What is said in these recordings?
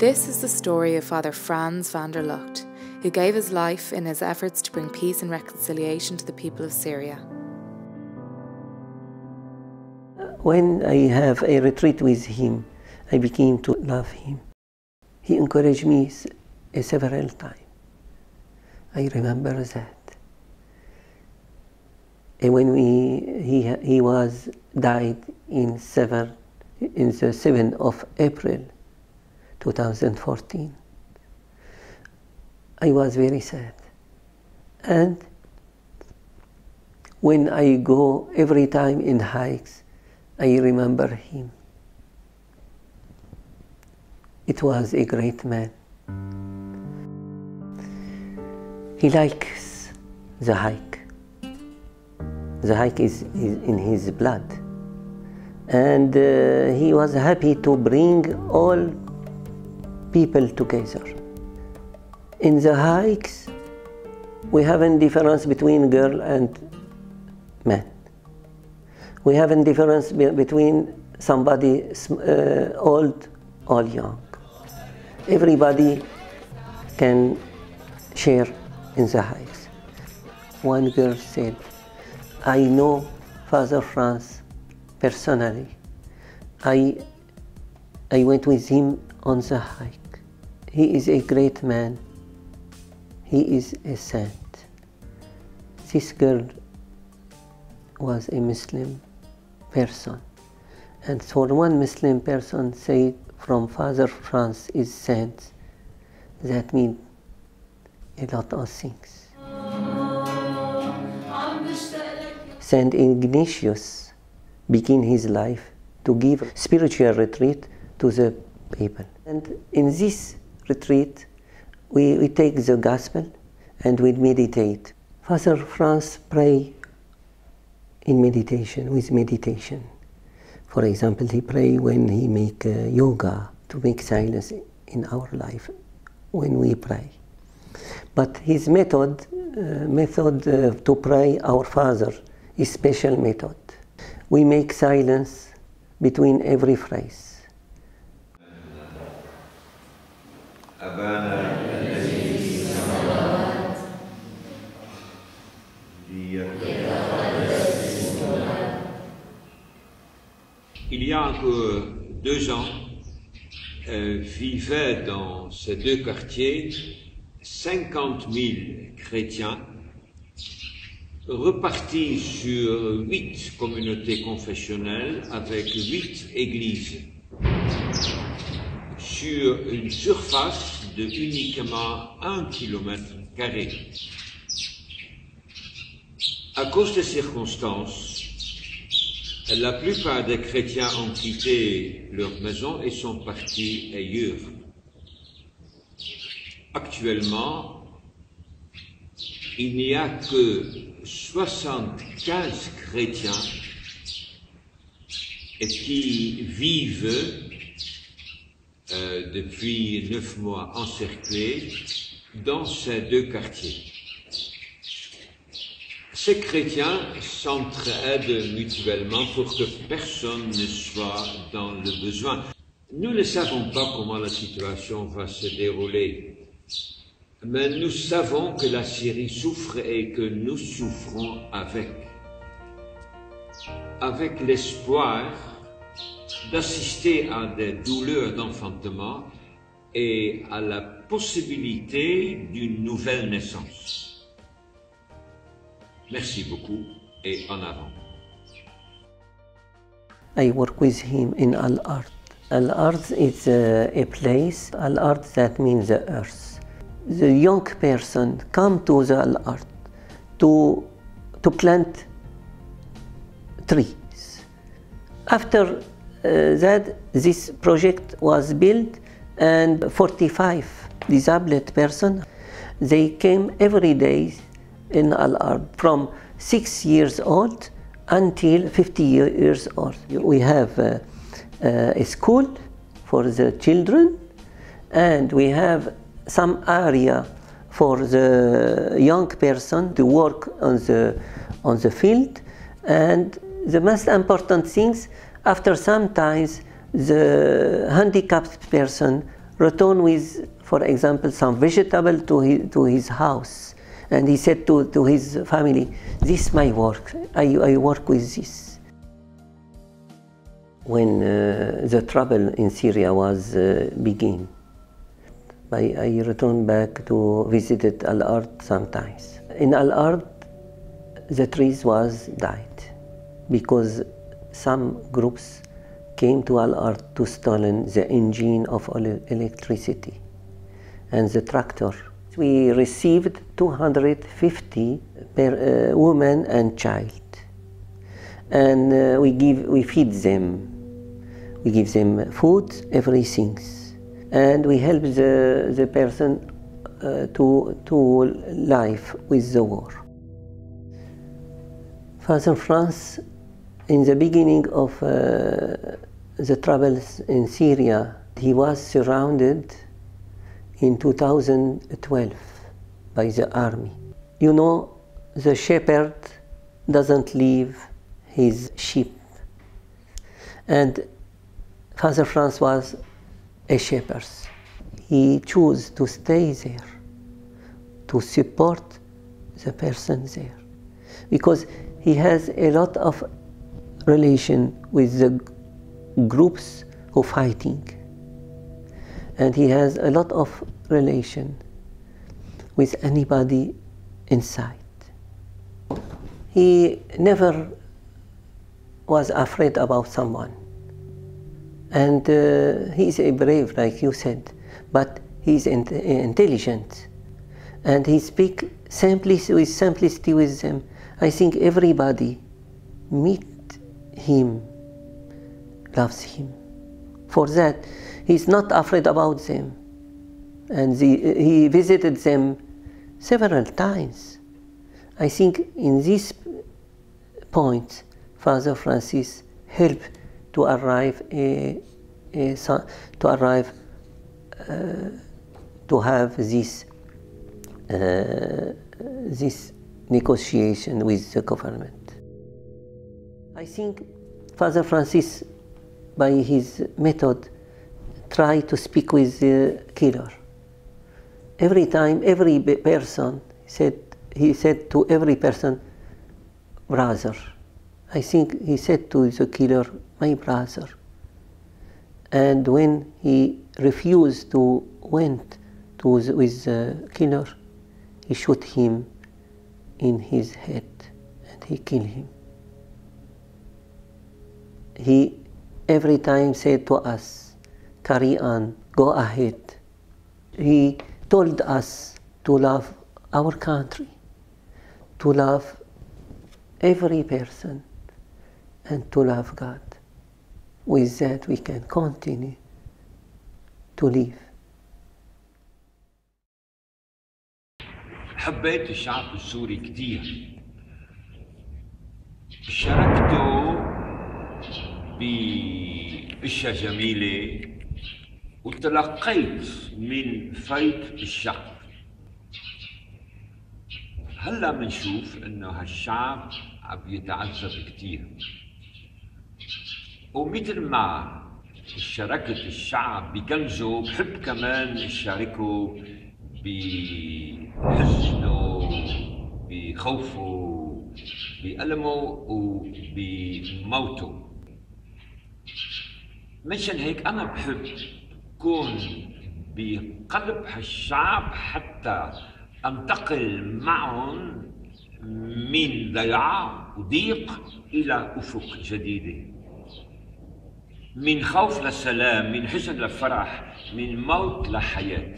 This is the story of Father Frans van der Lugt, who gave his life in his efforts to bring peace and reconciliation to the people of Syria. When I have a retreat with him, I begin to love him. He encouraged me several times. I remember that. And when he was died in the 7th of April 2014, I was very sad. And when I go every time in hikes, I remember him. It was a great man. He likes the hike. The hike is in his blood. And he was happy to bring all people together. In the hikes, we have a difference between girl and man. We have a difference between somebody old or young. Everybody can share in the hikes. One girl said, I know Father Frans personally. I went with him on the hike. He is a great man. He is a saint. This girl was a Muslim person. And for one Muslim person said from Father Frans is saint, that means a lot of things. Saint Ignatius began his life to give spiritual retreat to the people. And in this retreat, we take the gospel and we meditate. Father Frans pray in meditation, with meditation. For example, he pray when he make yoga, to make silence in our life when we pray. But his method to pray our Father is special method. We make silence between every phrase. Il y a encore 2 ans, vivaient dans ces 2 quartiers 50 000 chrétiens repartis sur 8 communautés confessionnelles avec 8 églises sur une surface de uniquement 1 km². À cause des circonstances, la plupart des chrétiens ont quitté leur maison et sont partis ailleurs. Actuellement, il n'y a que 75 chrétiens qui vivent depuis 9 mois encerclés dans ces 2 quartiers. Ces chrétiens s'entraident mutuellement pour que personne ne soit dans le besoin. Nous ne savons pas comment la situation va se dérouler, mais nous savons que la Syrie souffre et que nous souffrons avec l'espoir d'assister à des douleurs d'enfantement et à la possibilité d'une nouvelle naissance. Merci beaucoup et en avant. I work with him in al-Ard. Al-Ard is a place, al-Ard that means the earth. The young person come to the al-Ard to plant trees. After that, this project was built and 45 disabled persons, they came every day in al-Ard from 6 years old until 50 years old. We have a school for the children, and we have some area for the young person to work on the field. And the most important things, after some time, the handicapped person returned with, for example, some vegetable to his house. And he said to his family, "This is my work. I work with this." When the trouble in Syria was begin, I returned back to visit al-Ard sometimes. In al-Ard, the trees was died because some groups came to al-Ard to steal the engine of electricity and the tractor. We received 250 per woman and child, and we feed them. We give them food, everything, and we help the person to live with the war. Father Frans, in the beginning of the troubles in Syria, he was surrounded in 2012 by the army. You know, the shepherd doesn't leave his sheep. And Father Frans was a shepherd. He chose to stay there, to support the person there, because he has a lot of relation with the groups who are fighting. And he has a lot of relation with anybody inside. He never was afraid about someone. And he's a brave, like you said, but he's intelligent. And he speaks with simplicity with them. I think everybody meet him, loves him. For that, he's not afraid about them. And he visited them several times. I think in this point, Father Francis helped to arrive to have this negotiation with the government. I think Father Francis, by his method, tried to speak with the killer. Every time, every person he said to every person, "Brother." I think he said to the killer, "My brother." And when he refused to went with the killer, he shot him in his head and he killed him. He every time said to us, "Carry on, go ahead." He told us to love our country, to love every person, and to love God. With that we can continue to live. حبيت الشعب السوري كتير. شاركته بأشياء جميلة وتلقيت من فيض الشعب. هلا منشوف انه هالشعب عم يتعذب كتير. ومثل ما شاركت الشعب بكنزه، بحب كمان شاركه بحزنه، بخوفه، بألمه وبموته. مشان هيك أنا بحب كون بقلب هالشعب حتى أنتقل معهم من ضياع وضيق إلى أفق جديدة، من خوف لسلام، من حزن لفرح، من موت لحياة.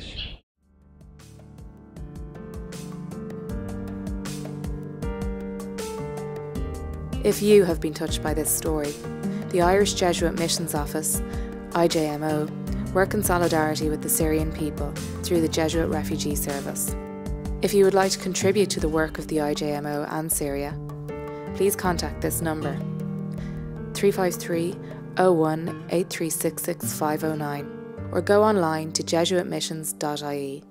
If you have been touched by this story, the Irish Jesuit Missions Office, IJMO, work in solidarity with the Syrian people through the Jesuit Refugee Service. If you would like to contribute to the work of the IJMO and Syria, please contact this number 353 01 8366 509 or go online to jesuitmissions.ie.